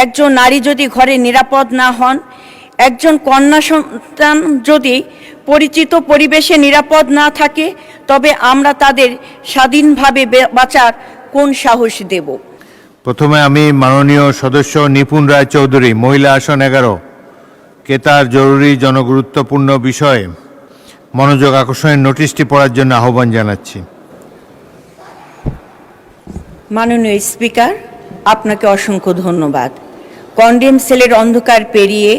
একজন নারী যদি ঘরে নিরাপদ না হন, একজন কন্যা সন্তান যদি পরিচিত পরিবেশে নিরাপদ না থাকে, তবে আমরা তাদের স্বাধীনভাবে বাঁচার কোন সাহস দেব? প্রথমে আমি মাননীয় সদস্য নিপুণ রায় চৌধুরী, মহিলা আসন 11 কে তার জরুরি জনগুরুত্বপূর্ণ বিষয়ে মনোযোগ আকর্ষণের নোটিশটি পড়ার জন্য আহ্বান জানাচ্ছি। মাননীয় স্পিকার, আপনাকে অসংখ্য ধন্যবাদ। কন্ডেম সেলের অন্ধকার পেরিয়ে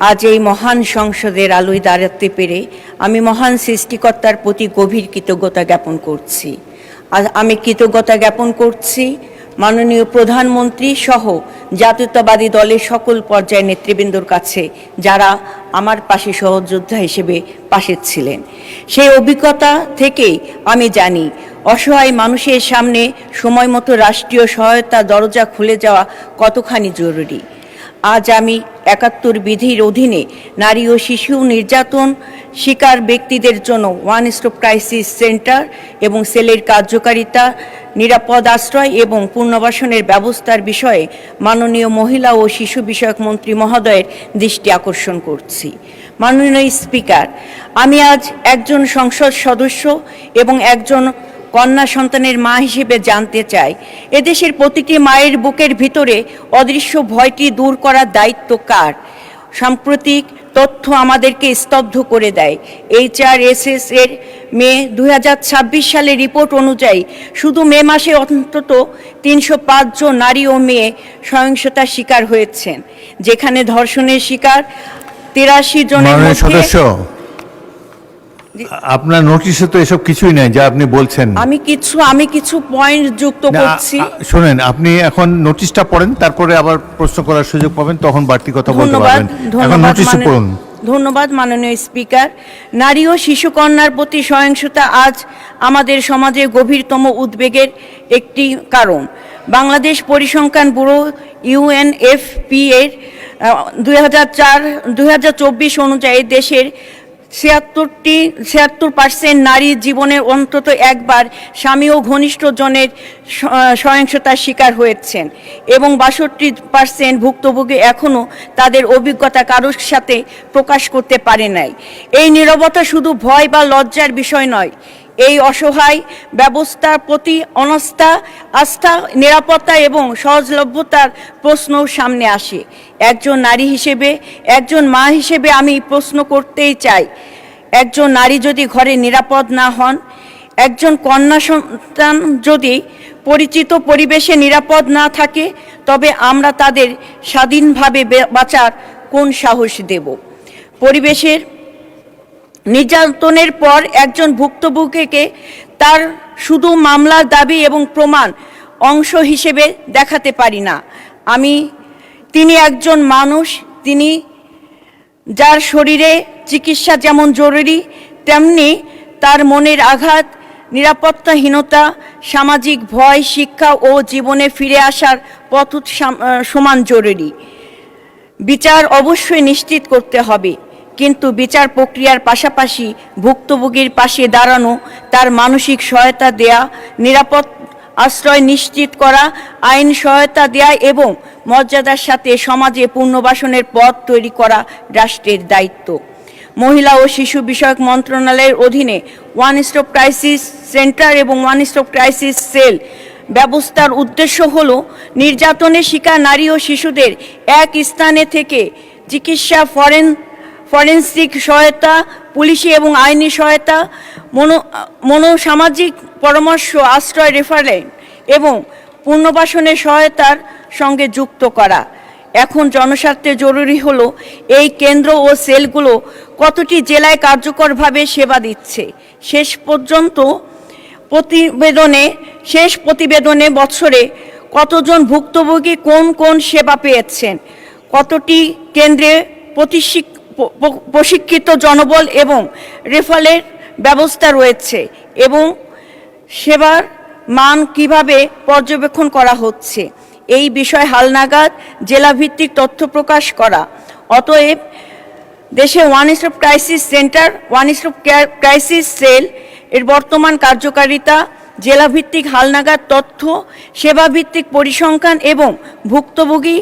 আজ এই মহান সংসদের আলোয় দাঁড়াতে পেরে আমি মহান সৃষ্টিকর্তার প্রতি গভীর কৃতজ্ঞতা জ্ঞাপন করছি। আমি কৃতজ্ঞতা জ্ঞাপন করছি মাননীয় প্রধানমন্ত্রী সহ জাতীয়তাবাদী দলের সকল পর্যায়ের নেতৃবৃন্দর কাছে, যারা আমার পাশে সহযোদ্ধা হিসেবে পাশে ছিলেন। সেই অভিজ্ঞতা থেকেই আমি জানি অসহায় মানুষের সামনে সময় মতো রাষ্ট্রীয় সহায়তা দরজা খুলে যাওয়া কতখানি জরুরি। আজ আমি ৭১ বিধির অধীনে নারী ও শিশু নির্যাতন শিকার ব্যক্তিদের জন্য ওয়ান স্টপ ক্রাইসিস সেন্টার এবং সেলের কার্যকারিতা, নিরাপদ আশ্রয় এবং পুনর্বাসনের ব্যবস্থার বিষয়ে মাননীয় মহিলা ও শিশু বিষয়ক মন্ত্রী মহোদয়ের দৃষ্টি আকর্ষণ করছি। মাননীয় স্পিকার, আমি আজ একজন সংসদ সদস্য এবং একজন কন্যা সন্তানের মা হিসেবে জানতে চাই, এদেশের প্রতিটি মায়ের বুকের ভিতরে অদৃশ্য ভয়টি দূর করার দায়িত্ব কার? সাম্প্রতিক তথ্য আমাদেরকে স্তব্ধ করে দেয়। HRSS এর মে 2026 সালের রিপোর্ট অনুযায়ী শুধু মে মাসে অন্তত 305 জন নারী ও মেয়ে সহিংসতার শিকার হয়েছেন, যেখানে ধর্ষণের শিকার 83 জনের মধ্যে। আপনার নোটিশে তো এসব কিছুই নাই যা আপনি বলছেন। আমি কিছু পয়েন্ট যুক্ত করছি। শুনেন, আপনি এখন নোটিশটা পড়েন, তারপরে আবার প্রশ্ন করার সুযোগ পাবেন, তখন বাড়তি কথা বলতে পারবেন। এখন নোটিশটা পড়ুন। ধন্যবাদ মাননীয় স্পিকার। নারী ও শিশু কন্যার প্রতি সহিংসতা আজ আমাদের সমাজে গভীরতম উদ্বেগের একটি কারণ। বাংলাদেশ পরিসংখ্যান ব্যুরো UNFPA এর 2024 অনুযায়ী দেশের 76% নারী জীবনে অন্তত একবার স্বামী ও ঘনিষ্ঠ জনের সহিংসতার শিকার হয়েছেন এবং 62% ভুক্তভোগী এখনও তাদের অভিজ্ঞতা কারোর সাথে প্রকাশ করতে পারে নাই। এই নীরবতা শুধু ভয় বা লজ্জার বিষয় নয়, এই অসহায় ব্যবস্থার প্রতি আস্থা, নিরাপত্তা এবং সহজলভ্যতার প্রশ্নও সামনে আসে। একজন নারী হিসেবে, একজন মা হিসেবে আমি প্রশ্ন করতেই চাই, একজন নারী যদি ঘরে নিরাপদ না হন, একজন কন্যা সন্তান যদি পরিচিত পরিবেশে নিরাপদ না থাকে, তবে আমরা তাদের স্বাধীনভাবে বাঁচার কোন সাহস দেব? পরিবেশের নির্যাতনের পর একজন ভুক্তভোগীকে তার শুধু মামলার দাবি এবং প্রমাণ অংশ হিসেবে দেখাতে পারি না। তিনি একজন মানুষ, তিনি যার শরীরে চিকিৎসা যেমন জরুরি, তেমনি তার মনের আঘাত, নিরাপত্তাহীনতা, সামাজিক ভয়, শিক্ষা ও জীবনে ফিরে আসার পথ সমান জরুরি। বিচার অবশ্যই নিশ্চিত করতে হবে, কিন্তু বিচার প্রক্রিয়ার পাশাপাশি ভুক্তভোগীর পাশে দাঁড়ানো, তার মানসিক সহায়তা দেয়া, নিরাপদ আশ্রয় নিশ্চিত করা, আইন সহায়তা দেয়া এবং মর্যাদার সাথে সমাজে পুনর্বাসনের পথ তৈরি করা রাষ্ট্রের দায়িত্ব। মহিলা ও শিশু বিষয়ক মন্ত্রণালয়ের অধীনে ওয়ান স্টপ ক্রাইসিস সেন্টার এবং ওয়ান স্টপ ক্রাইসিস সেল ব্যবস্থার উদ্দেশ্য হল নির্যাতনের শিকার নারী ও শিশুদের এক স্থানে থেকে চিকিৎসা, ফরেনসিক সহায়তা, পুলিশি এবং আইনি সহায়তা, মনোসামাজিক পরামর্শ, আশ্রয়, রেফারেল এবং পুনর্বাসনের সহায়তার সঙ্গে যুক্ত করা। এখন জনস্বার্থে জরুরি হলো এই কেন্দ্র ও সেলগুলো কতটি জেলায় কার্যকরভাবে সেবা দিচ্ছে। শেষ প্রতিবেদনে বছরে কতজন ভুক্তভোগী কোন কোন সেবা পেয়েছেন, কতটি কেন্দ্রে প্রশিক্ষিত জনবল এবং রেফারেল ব্যবস্থা রয়েছে এবং সেবার মান কিভাবে পর্যবেক্ষণ করা হচ্ছে, এই বিষয়ে হালনাগাদ জেলাভিত্তিক তথ্য প্রকাশ করা। অতএব দেশে one stop crisis centre, one stop crisis cell এর বর্তমান কার্যকারিতা, জেলাভিত্তিক হালনাগাদ তথ্য, সেবাভিত্তিক পরিসংখ্যান এবং ভুক্তভোগী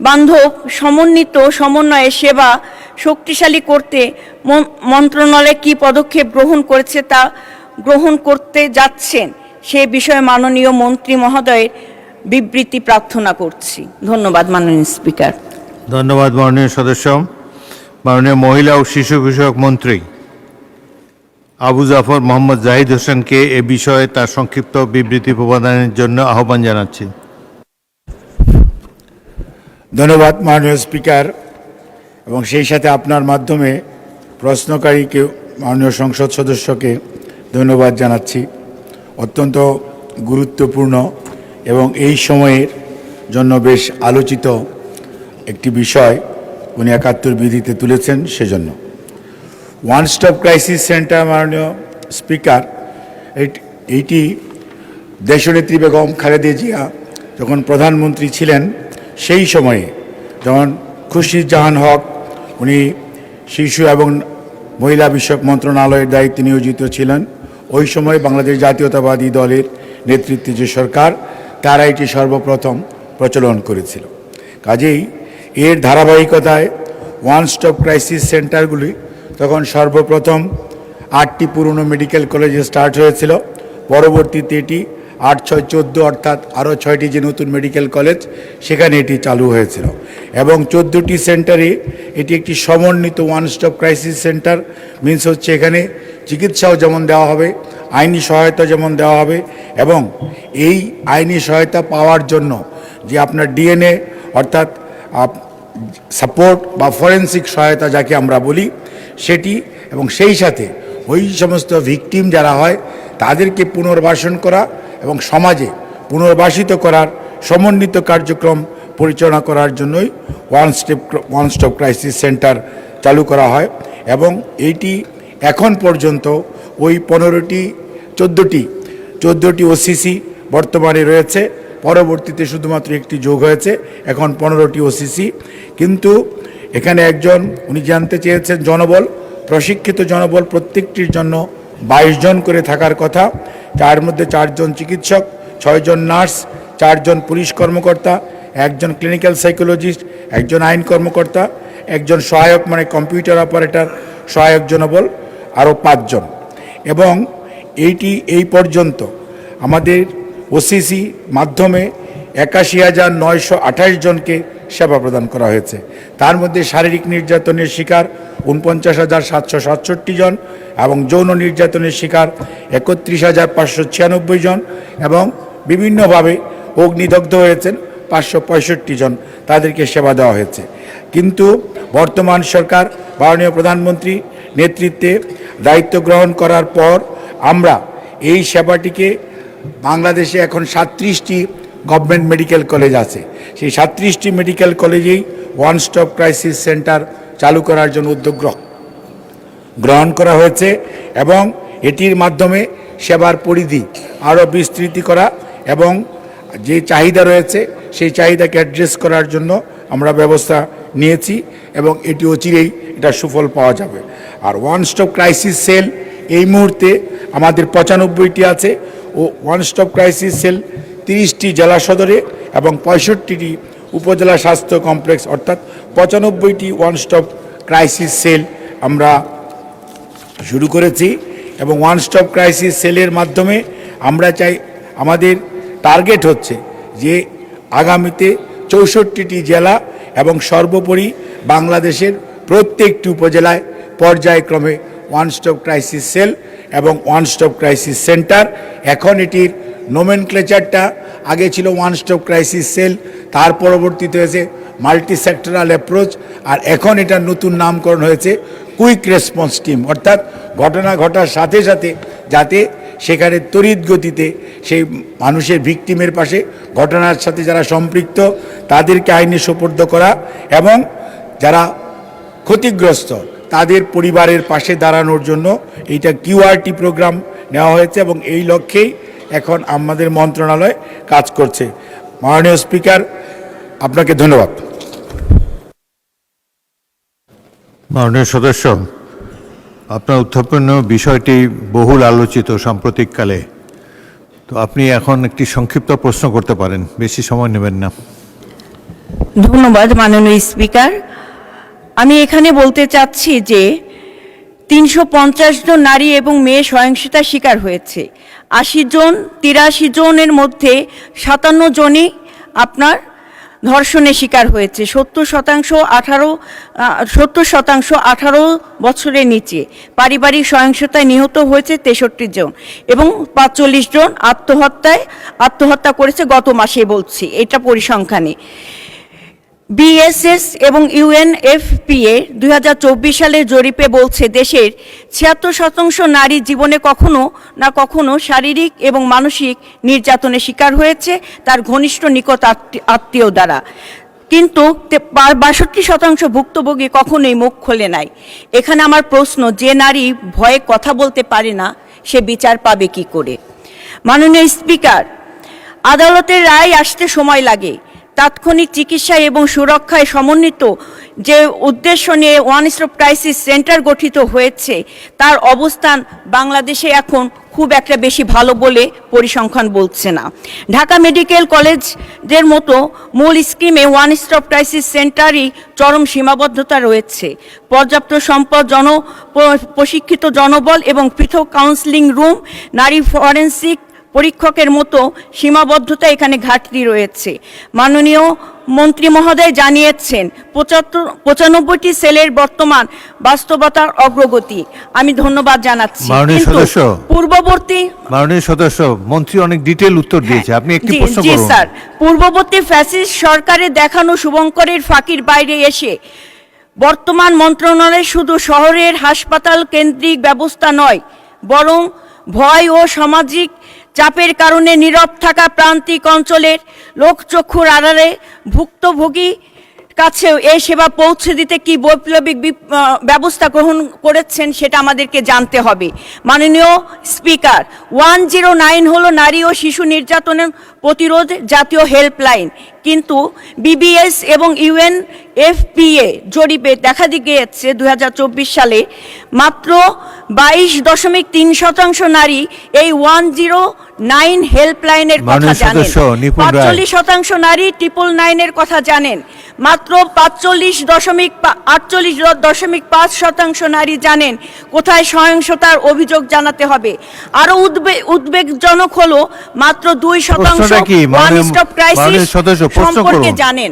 বান্ধব সমন্বিত সমন্বয়ে সেবা শক্তিশালী করতে মন্ত্রণালয় কী পদক্ষেপ গ্রহণ করতে যাচ্ছেন সে বিষয়ে মাননীয় মন্ত্রী মহোদয়ের বিবৃতি প্রার্থনা করছি। ধন্যবাদ মাননীয় স্পিকার। ধন্যবাদ মাননীয় সদস্য। মাননীয় মহিলা ও শিশু বিষয়ক মন্ত্রী আবু জাফর মোহাম্মদ জাহিদ হোসেনকে এ বিষয়ে তার সংক্ষিপ্ত বিবৃতি প্রদানের জন্য আহ্বান জানাচ্ছি। ধন্যবাদ মাননীয় স্পিকার, এবং সেই সাথে আপনার মাধ্যমে প্রশ্নকারীকে মাননীয় সংসদ সদস্যকে ধন্যবাদ জানাচ্ছি। অত্যন্ত গুরুত্বপূর্ণ এবং এই সময়ের জন্য বেশ আলোচিত একটি বিষয় উনি ৭১ বিধিতে তুলেছেন, সেজন্য ওয়ান স্টপ ক্রাইসিস সেন্টার মাননীয় স্পিকার এইটি দেশনেত্রী বেগম খালেদা জিয়া যখন প্রধানমন্ত্রী ছিলেন সেই সময়ে, যেমন খুরশিদ জাহান হক উনি শিশু এবং মহিলা বিষয়ক মন্ত্রণালয়ের দায়িত্বে নিয়োজিত ছিলেন, ওই সময় বাংলাদেশ জাতীয়তাবাদী দলের নেতৃত্বে যে সরকার তারা এটি সর্বপ্রথম প্রচলন করেছিল। কাজেই এর ধারাবাহিকতায় ওয়ান স্টপ ক্রাইসিস সেন্টারগুলি তখন সর্বপ্রথম ৮টি পুরনো মেডিকেল কলেজে স্টার্ট হয়েছিল। পরবর্তীতে এটি ৮-৬-১৪ অর্থাৎ আরও ৬টি যে নতুন মেডিকেল কলেজ সেখানে এটি চালু হয়েছিল, এবং ১৪টি সেন্টারে এটি একটি সমন্বিত one stop crisis centre. Means হচ্ছে এখানে চিকিৎসাও যেমন দেওয়া হবে, আইনি সহায়তা যেমন দেওয়া হবে, এবং এই আইনি সহায়তা পাওয়ার জন্য যে আপনার ডিএনএ অর্থাৎ সাপোর্ট বা ফরেন্সিক সহায়তা যাকে আমরা বলি সেটি, এবং সেই সাথে ওই সমস্ত ভিকটিম যারা হয় তাদেরকে পুনর্বাসন করা এবং সমাজে পুনর্বাসিত করার সমন্বিত কার্যক্রম পরিচালনা করার জন্যই ওয়ান স্টপ ক্রাইসিস সেন্টার চালু করা হয়। এবং এইটি এখন পর্যন্ত ওই 14টি ওসিসি বর্তমানে রয়েছে, পরবর্তীতে শুধুমাত্র একটি যোগ হয়েছে, এখন 15টি ওসিসি। কিন্তু এখানে একজন উনি জানতে চেয়েছেন জনবল, প্রশিক্ষিত জনবল প্রত্যেকটির জন্য 22 জন করে থাকার কথা, তার মধ্যে 4 জন চিকিৎসক, 6 জন নার্স, 4 জন পুলিশ কর্মকর্তা, 1 জন ক্লিনিক্যাল সাইকোলজিস্ট, 1 জন আইন কর্মকর্তা, 1 জন সহায়ক মানে কম্পিউটার অপারেটর সহায়ক জনবল, আরও 5 জন। এবং এইটি এই পর্যন্ত আমাদের ওসিসি মাধ্যমে ৮১,৯২৮ জনকে সেবা প্রদান করা হয়েছে। তার মধ্যে শারীরিক নির্যাতনের শিকার ৪৯,৭৬৭ জন, এবং যৌন নির্যাতনের শিকার ৩১,৫৯৬ জন, এবং বিভিন্নভাবে অগ্নিদগ্ধ হয়েছেন ৫৬৫ জন, তাদেরকে সেবা দেওয়া হয়েছে। কিন্তু বর্তমান সরকার মাননীয় প্রধানমন্ত্রী নেতৃত্বে দায়িত্ব গ্রহণ করার পর আমরা এই সেবাটিকে বাংলাদেশে এখন ৩৭টি গভর্নমেন্ট মেডিকেল কলেজ আছে, সেই ৩৭টি মেডিকেল কলেজেই ওয়ান স্টপ ক্রাইসিস সেন্টার চালু করার জন্য উদ্যোগ গ্রহণ করা হয়েছে, এবং এটির মাধ্যমে সেবার পরিধি আরও বিস্তৃতি করা এবং যে চাহিদা রয়েছে সেই চাহিদাকে অ্যাড্রেস করার জন্য আমরা ব্যবস্থা নিয়েছি, এবং এটি অচিরেই এটা সুফল পাওয়া যাবে। আর ওয়ান স্টপ ক্রাইসিস সেল এই মুহূর্তে আমাদের 95টি আছে, ও ওয়ান স্টপ ক্রাইসিস সেল 30টি জেলা সদরে এবং 65টি উপজেলা স্বাস্থ্য কমপ্লেক্স, অর্থাৎ 95টি ওয়ান স্টপ ক্রাইসিস সেল আমরা শুরু করেছি। এবং ওয়ান স্টপ ক্রাইসিস সেলের মাধ্যমে আমরা চাই, আমাদের টার্গেট হচ্ছে যে আগামীতে 64টি জেলা এবং সর্বোপরি বাংলাদেশের প্রত্যেকটি উপজেলায় পর্যায়ক্রমে ওয়ান স্টপ ক্রাইসিস সেল এবং ওয়ান স্টপ ক্রাইসিস সেন্টার। এখন এটির নোমেনক্লেচারটা আগে ছিল ওয়ান স্টপ ক্রাইসিস সেল, তার পরবর্তীতে হয়েছে মাল্টি সেক্টরাল অ্যাপ্রোচ, আর এখন এটার নতুন নামকরণ হয়েছে কুইক রেসপন্স টিম, অর্থাৎ ঘটনা ঘটার সাথে সাথে যাতে সেখানে তড়িৎ গতিতে সেই মানুষের ভিকটিমের পাশে ঘটনার সাথে যারা সম্পৃক্ত তাদেরকে আইনে সোপর্দ করা, এবং যারা ক্ষতিগ্রস্ত তাদের পরিবারের পাশে দাঁড়ানোর জন্য এইটা কিউআরটি প্রোগ্রাম নেওয়া হয়েছে, এবং এই লক্ষ্যেই এখন আমাদের মন্ত্রণালয় কাজ করছে। মাননীয় স্পিকার, আপনাকে ধন্যবাদ। মাননীয় সদস্য, আপনার উত্থাপন বিষয়টি বহুল আলোচিত সাম্প্রতিককালে, তো আপনি এখন একটি সংক্ষিপ্ত প্রশ্ন করতে পারেন, বেশি সময় নেবেন না। ধন্যবাদ মাননীয় স্পিকার। আমি এখানে বলতে চাচ্ছি যে 350 জন নারী এবং মেয়ে সহিংসতার শিকার হয়েছে। 83 জনের মধ্যে 57 জনই আপনার ধর্ষণের শিকার হয়েছে। 70% 18 বছরের নিচে। পারিবারিক সহিংসতায় নিহত হয়েছে 63 জন এবং 45 জন আত্মহত্যা করেছে গত মাসে, বলছি এটা পরিসংখ্যানে। বিএসএস এবং ইউএনএফপিএ 2024 সালের জরিপে বলছে দেশের 76% নারী জীবনে কখনো না কখনো শারীরিক এবং মানসিক নির্যাতনের শিকার হয়েছে তার ঘনিষ্ঠ নিকট আত্মীয় দ্বারা, কিন্তু 62% ভুক্তভোগী কখনোই মুখ খোলে নাই। এখানে আমার প্রশ্ন, যে নারী ভয়ে কথা বলতে পারে না সে বিচার পাবে কি করে? মাননীয় স্পিকার, আদালতের রায় আসতে সময় লাগে। তাৎক্ষণিক চিকিৎসা এবং সুরক্ষায় সমন্বিত যে উদ্দেশ্য নিয়ে ওয়ান স্টপ ক্রাইসিস সেন্টার গঠিত হয়েছে তার অবস্থান বাংলাদেশে এখন খুব একটা বেশি ভালো বলে পরিসংখ্যান বলছে না। ঢাকা মেডিকেল কলেজের মতো মূল স্কিমে ওয়ান স্টপ ক্রাইসিস সেন্টারই চরম সীমাবদ্ধতা রয়েছে। পর্যাপ্ত সম্পদ, প্রশিক্ষিত জনবল এবং পৃথক কাউন্সেলিং রুম, নারী ফরেন্সিক পরীক্ষকের মতো সীমাবদ্ধতা এখানে ঘাটতি রয়েছে। মাননীয় মন্ত্রী মহোদয় জানিয়েছেন 95টি সেলের বর্তমান বাস্তবতার অগ্রগতি। আমি ধন্যবাদ জানাচ্ছি। মাননীয় সদস্য, মাননীয় সদস্য, মন্ত্রী অনেক ডিটেইল উত্তর দিয়েছে, আপনি একটি প্রশ্ন করুন। জি স্যার, পূর্ববর্তী ফ্যাসিস্ট সরকারের দেখানো শুভঙ্করের ফাঁকির বাইরে এসে বর্তমান মন্ত্রণালয় শুধু শহরের হাসপাতাল কেন্দ্রিক ব্যবস্থা নয়, বরং ভয় ও সামাজিক চাপের কারণে নীরব থাকা প্রান্তিক অঞ্চলের লোকচক্ষুর আড়ালে ভুক্তভোগী কাছেও এই সেবা পৌঁছে দিতে কি বৈপ্লবিক ব্যবস্থা গ্রহণ করেছেন সেটা আমাদেরকে জানতে হবে। মাননীয় স্পিকার, 109 হলো নারী ও শিশু নির্যাতনের প্রতিরোধ জাতীয় হেল্পলাইন, কিন্তু বিবিএস এবং ইউএনএফপিএ জরিপে দেখা গিয়েছে 2024 সালে মাত্র 22.3% নারী এই 109 হেল্পলাইনের কথা জানেন। 45% নারী 999 এর কথা জানেন। মাত্র 48.5% নারী জানেন কোথায় সহিংসতার অভিযোগ জানাতে হবে। আরো উদ্বেগজনক হলো মাত্র 2% ওয়ান স্টপ ক্রাইসিস সম্পর্কে জানেন।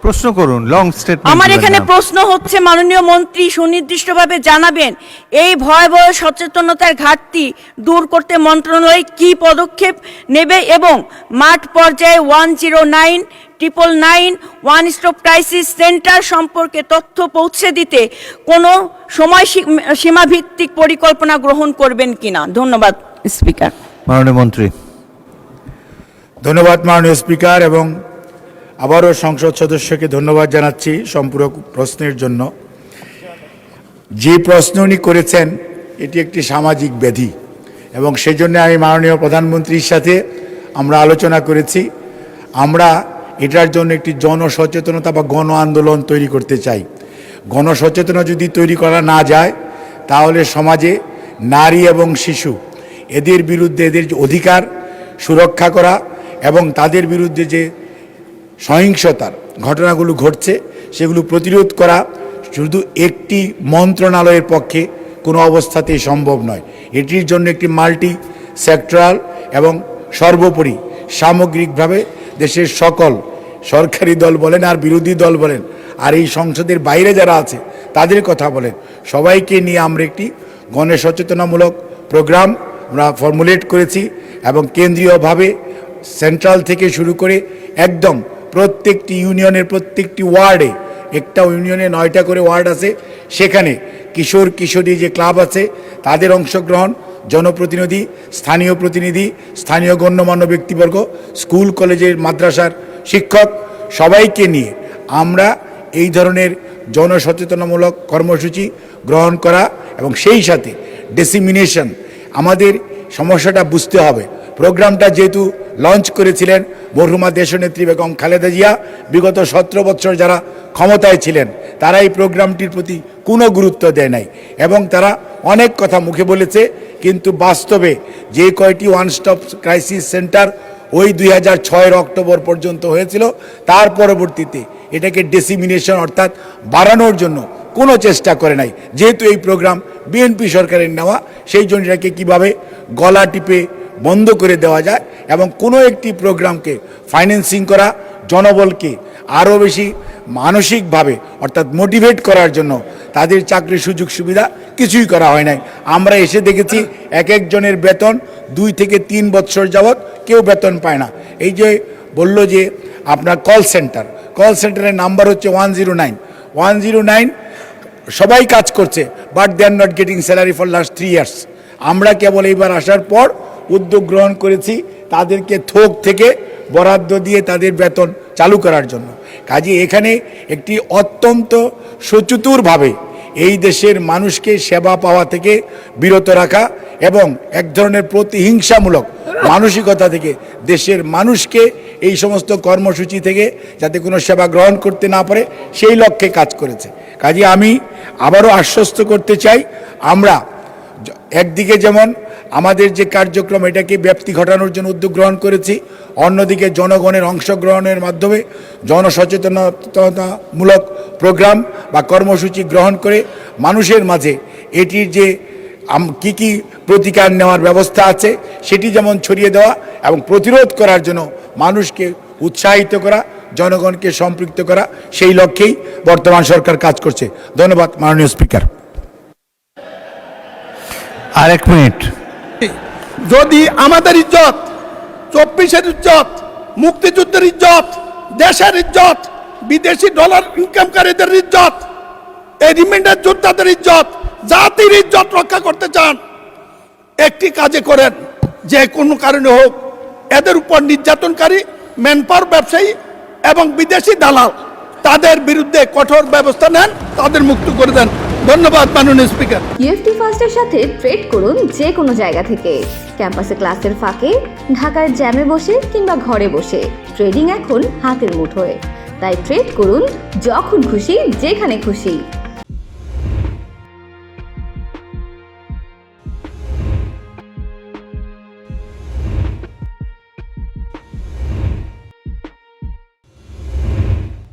প্রশ্ন করুন, লং স্টেটমেন্ট। আমার এখানে প্রশ্ন হচ্ছে, মাননীয় মন্ত্রী সুনির্দিষ্টভাবে জানাবেন এই ভয়াবহ সচেতনতার ঘাটতি দূর করতে মন্ত্রণালয় কি পদক্ষেপ নেবে এবং মাঠ পর্যায়ে 109 999 ওয়ান স্টপ ক্রাইসিস সেন্টার সম্পর্কে তথ্য পৌঁছে দিতে কোনো সময় সীমাভিত্তিক পরিকল্পনা গ্রহণ করবেন কিনা? ধন্যবাদ স্পিকার। মাননীয় মন্ত্রী। ধন্যবাদ মাননীয় স্পিকার, এবং আবারও সংসদ সদস্যকে ধন্যবাদ জানাচ্ছি সম্পূরক প্রশ্নের জন্য। যে প্রশ্ন উনি করেছেন এটি একটি সামাজিক ব্যাধি, এবং সেজন্য আমি মাননীয় প্রধানমন্ত্রীর সাথে আমরা আলোচনা করেছি। আমরা এটার জন্য একটি জনসচেতনতা বা গণ আন্দোলন তৈরি করতে চাই। গণসচেতনতা যদি তৈরি করা না যায় তাহলে সমাজে নারী এবং শিশু এদের বিরুদ্ধে এদের অধিকার সুরক্ষা করা এবং তাদের বিরুদ্ধে যে সহিংসতার ঘটনাগুলো ঘটছে সেগুলো প্রতিরোধ করা শুধু একটি মন্ত্রণালয়ের পক্ষে কোনো অবস্থাতেই সম্ভব নয়। এটির জন্য একটি মাল্টি সেক্টরাল এবং সর্বোপরি সামগ্রিকভাবে দেশের সকল সরকারি দল বলেন আর বিরোধী দল বলেন আর এই সংসদের বাইরে যারা আছে তাদের কথা বলেন, সবাইকে নিয়ে আমরা একটি গণসচেতনামূলক প্রোগ্রাম আমরা ফর্মুলেট করেছি এবং কেন্দ্রীয়ভাবে সেন্ট্রাল থেকে শুরু করে একদম প্রত্যেকটি ইউনিয়নের প্রত্যেকটি ওয়ার্ডে, একটা ইউনিয়নে 9টা করে ওয়ার্ড আছে, সেখানে কিশোর কিশোরী যে ক্লাব আছে তাদের অংশগ্রহণ, জনপ্রতিনিধি, স্থানীয় প্রতিনিধি, স্থানীয় গণ্যমান্য ব্যক্তিবর্গ, স্কুল কলেজের মাদ্রাসার শিক্ষক সবাইকে নিয়ে আমরা এই ধরনের জনসচেতনামূলক কর্মসূচি গ্রহণ করা এবং সেই সাথে ডিসিমিনেশন। আমাদের সমস্যাটা বুঝতে হবে। প্রোগ্রামটা যেহেতু লঞ্চ করেছিলেন মরহুমা দেশনেত্রী বেগম খালেদা জিয়া, বিগত 17 বছর যারা ক্ষমতায় ছিলেন তারা এই প্রোগ্রামটির প্রতি কোনো গুরুত্ব দেয় নাই এবং তারা অনেক কথা মুখে বলেছে, কিন্তু বাস্তবে যে কয়টি ওয়ান স্টপ ক্রাইসিস সেন্টার ওই 2006 অক্টোবর পর্যন্ত হয়েছিল। তার পরবর্তীতে এটাকে ডেসিমিনেশন অর্থাৎ বাড়ানোর জন্য কোনো চেষ্টা করে নাই। যেহেতু এই প্রোগ্রাম বিএনপি সরকারের নেওয়া, সেই জন্য এটাকে কীভাবে গলা টিপে বন্ধ করে দেওয়া যায় এবং কোনো একটি প্রোগ্রামকে ফাইন্যান্সিং করা, জনবলকে আরও বেশি মানসিকভাবে অর্থাৎ মোটিভেট করার জন্য তাদের চাকরির সুযোগ সুবিধা কিছুই করা হয় নাই। আমরা এসে দেখেছি এক একজনের বেতন 2 থেকে 3 বছর যাবৎ কেউ বেতন পায় না। এই যে বলল যে আপনার কল সেন্টারের নাম্বার হচ্ছে 109 সবাই কাজ করছে, but they are not getting salary for last 3 years. আমরা কেবল এইবার আসার পর উদ্যোগ গ্রহণ করেছি তাদেরকে থোক থেকে বরাদ্দ দিয়ে তাদের বেতন চালু করার জন্য। কাজে এখানে একটি অত্যন্ত সচতুরভাবে এই দেশের মানুষকে সেবা পাওয়া থেকে বিরত রাখা এবং এক ধরনের প্রতিহিংসামূলক মানসিকতা থেকে দেশের মানুষকে এই সমস্ত কর্মসূচি থেকে যাতে কোনো সেবা গ্রহণ করতে না পারে সেই লক্ষ্যে কাজ করেছে। কাজে আমি আবারও আশ্বস্ত করতে চাই, আমরা একদিকে যেমন আমাদের যে কার্যক্রম এটাকে ব্যাপ্তি ঘটানোর জন্য উদ্যোগ গ্রহণ করেছি, অন্যদিকে জনগণের অংশগ্রহণের মাধ্যমে জনসচেতনতামূলক প্রোগ্রাম বা কর্মসূচি গ্রহণ করে মানুষের মাঝে এটির যে কি কি প্রতিকার নেওয়ার ব্যবস্থা আছে সেটি যেমন ছড়িয়ে দেওয়া এবং প্রতিরোধ করার জন্য মানুষকে উৎসাহিত করা, জনগণকে সম্পৃক্ত করা, সেই লক্ষ্যেই বর্তমান সরকার কাজ করছে। ধন্যবাদ মাননীয় স্পিকার। আরেক মিনিট। যদি আমাদের ইজ্জত, 24-এর ইজ্জত, মুক্তিযুদ্ধের ইজ্জত, দেশের ইজ্জত, বিদেশি ডলার ইনকামকারীদের ইজ্জত, এই রিমান্ডার যোদ্ধাদের ইজ্জত, জাতির ইজ্জত রক্ষা করতে চান, একটি কাজে করেন, যে কোনো কারণে হোক এদের উপর নির্যাতনকারী ম্যানপাওয়ার ব্যবসায়ী এবং বিদেশি দালাল তাদের বিরুদ্ধে কঠোর ব্যবস্থা নেন, তাদের মুক্ত করে দেন। ধন্যবাদ মাননীয় স্পিকার। ইএফটি ফার্স্টের সাথে ট্রেড করুন যে কোনো জায়গা থেকে, ক্যাম্পাসে ক্লাসের ফাঁকে, ঢাকার জ্যামে বসে কিংবা ঘরে বসে। ট্রেডিং এখন হাতের মুঠোয়, তাই ট্রেড করুন যখন খুশি যেখানে খুশি।